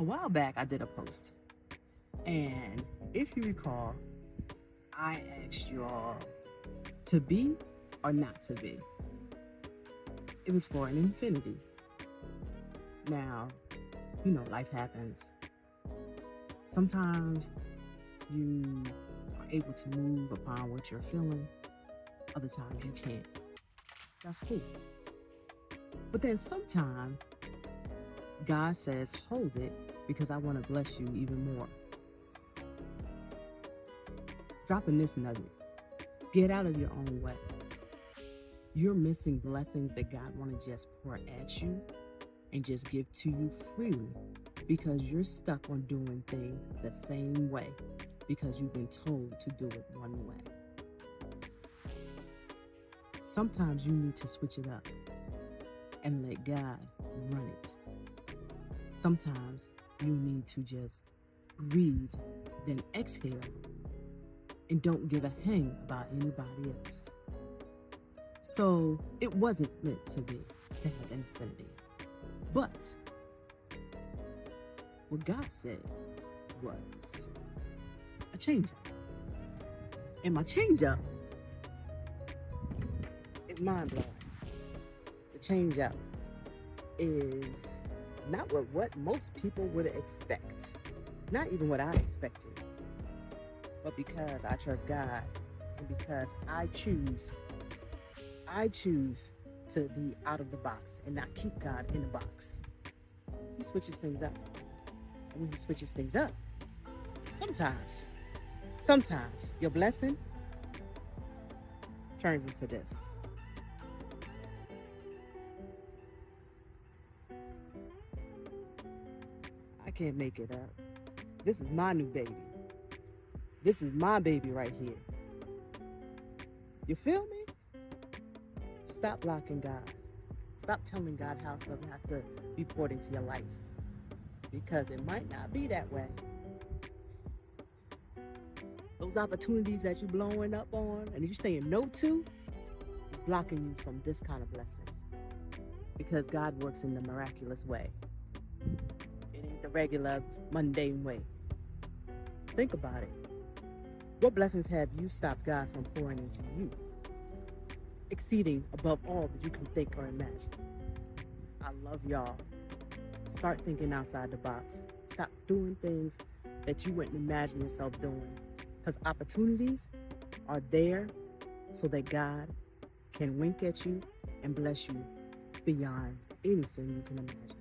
while back, I did a post. And if you recall, I asked you all to be or not to be. It was for an infinity. Now, life happens. Sometimes you are able to move upon what you're feeling. Other times you can't. That's cool. But then sometimes God says, hold it, because I want to bless you even more. Dropping this nugget. Get out of your own way. You're missing blessings that God want to just pour at you and just give to you freely, because you're stuck on doing things the same way because you've been told to do it one way. Sometimes you need to switch it up and let God run it. Sometimes you need to just breathe, then exhale, and don't give a hang about anybody else. So it wasn't meant to be, to have infinity. But what God said was a change up. And my change up is mind blowing. The change up is not what most people would expect. Not even what I expected. But because I trust God, and because I choose to be out of the box and not keep God in the box. He switches things up. And when he switches things up, sometimes your blessing turns into this. I can't make it up. This is my new baby. This is my baby right here. You feel me? Stop blocking God. Stop telling God how something has to be poured into your life, because it might not be that way. Those opportunities that you're blowing up on and you're saying no to is blocking you from this kind of blessing, because God works in the miraculous way. It ain't the regular, mundane way. Think about it. What blessings have you stopped God from pouring into you, exceeding above all that you can think or imagine? I love y'all. Start thinking outside the box. Stop doing things that you wouldn't imagine yourself doing, because opportunities are there so that God can wink at you and bless you beyond anything you can imagine.